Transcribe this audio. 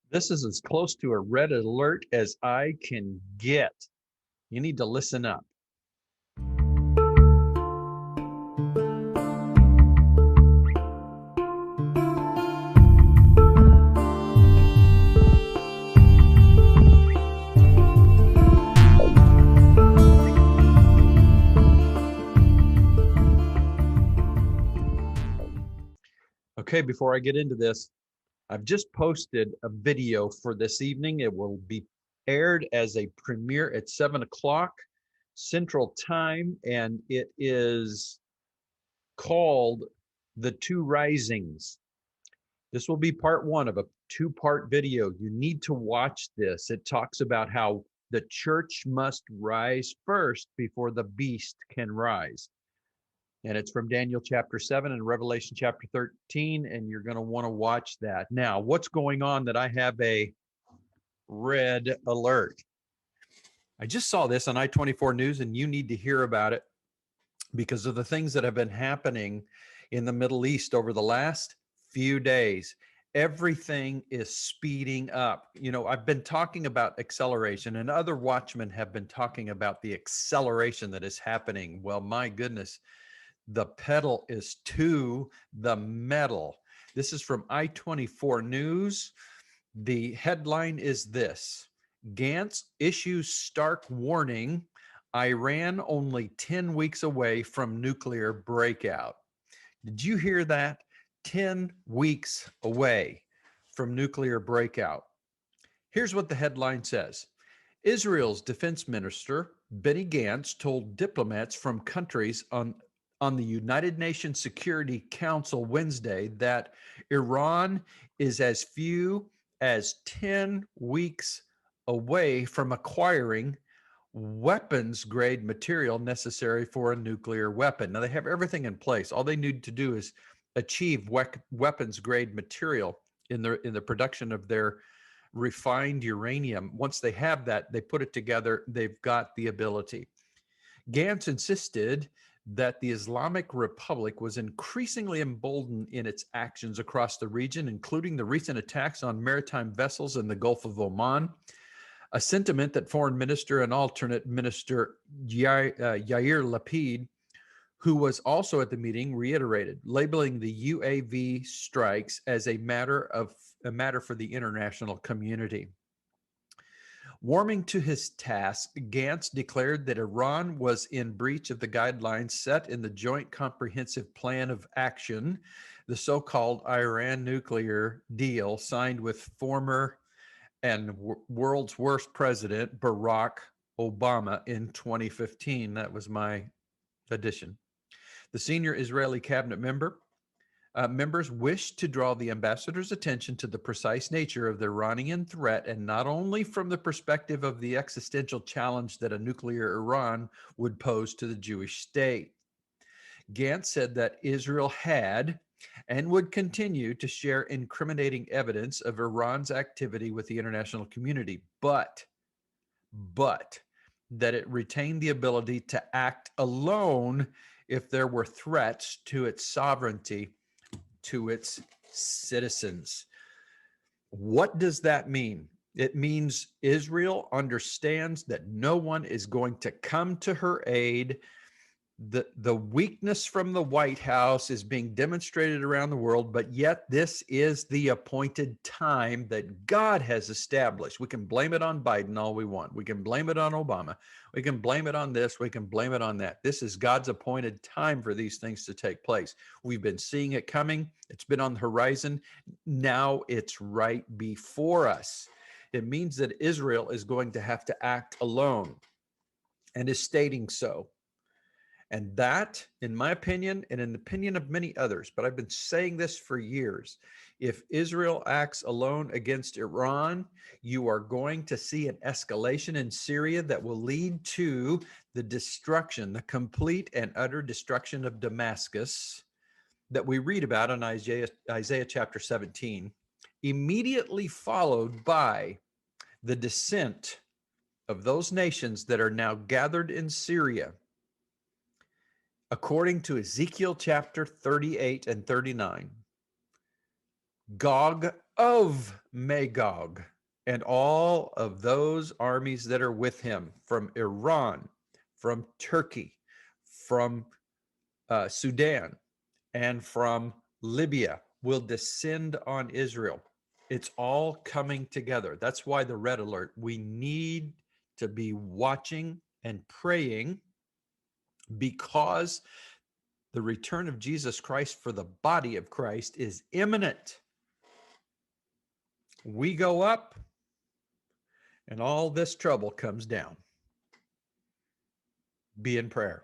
This is as close to a red alert as I can get. You need to listen up. Okay, before I get into this, I've just posted a video for this evening. It will be aired as a premiere at 7 o'clock Central Time, and it is called The Two Risings. This will be part one of a two-part video. You need to watch this. It talks about how the church must rise first before the beast can rise. And it's from Daniel chapter 7 and Revelation chapter 13, and you're going to want to watch that. Now, what's going on that I have a red alert? I just saw this on I-24 News, and you need to hear about it because of the things that have been happening in the Middle East over the last few days. Everything is speeding up. You know, I've been talking about acceleration, and other watchmen have been talking about the acceleration that is happening. Well, my goodness, the pedal is to the metal. This is from I-24 News. The headline is this: Gantz issues stark warning, Iran only 10 weeks away from nuclear breakout. Did you hear that? 10 weeks away from nuclear breakout. Here's what the headline says. Israel's defense minister, Benny Gantz, told diplomats from countries on the United Nations Security Council Wednesday that Iran is as few as 10 weeks away from acquiring weapons-grade material necessary for a nuclear weapon. Now, they have everything in place. All they need to do is achieve weapons-grade material in the production of their refined uranium. Once they have that, they put it together, they've got the ability. Gantz insisted that the Islamic Republic was increasingly emboldened in its actions across the region, including the recent attacks on maritime vessels in the Gulf of Oman, a sentiment that Foreign Minister and alternate Minister Yair Lapid, who was also at the meeting, reiterated, labeling the UAV strikes as a matter for the international community. Warming to his task, Gantz declared that Iran was in breach of the guidelines set in the Joint Comprehensive Plan of Action, the so-called Iran nuclear deal signed with former and world's worst president, Barack Obama, in 2015. That was my addition. The senior Israeli cabinet members wished to draw the ambassador's attention to the precise nature of the Iranian threat, and not only from the perspective of the existential challenge that a nuclear Iran would pose to the Jewish state. Gantz said that Israel had and would continue to share incriminating evidence of Iran's activity with the international community, but that it retained the ability to act alone if there were threats to its sovereignty, to its citizens. What does that mean? It means Israel understands that no one is going to come to her aid. The weakness from the White House is being demonstrated around the world, but yet this is the appointed time that God has established. We can blame it on Biden all we want. We can blame it on Obama. We can blame it on this. We can blame it on that. This is God's appointed time for these things to take place. We've been seeing it coming. It's been on the horizon. Now it's right before us. It means that Israel is going to have to act alone, and is stating so. And that, in my opinion, and in the opinion of many others, but I've been saying this for years, if Israel acts alone against Iran, you are going to see an escalation in Syria that will lead to the destruction, the complete and utter destruction of Damascus that we read about in Isaiah chapter 17, immediately followed by the descent of those nations that are now gathered in Syria. According to Ezekiel chapter 38 and 39, Gog of Magog, and all of those armies that are with him from Iran, from Turkey, from Sudan, and from Libya will descend on Israel. It's all coming together. That's why the red alert. We need to be watching and praying, because the return of Jesus Christ for the body of Christ is imminent. We go up and all this trouble comes down. Be in prayer.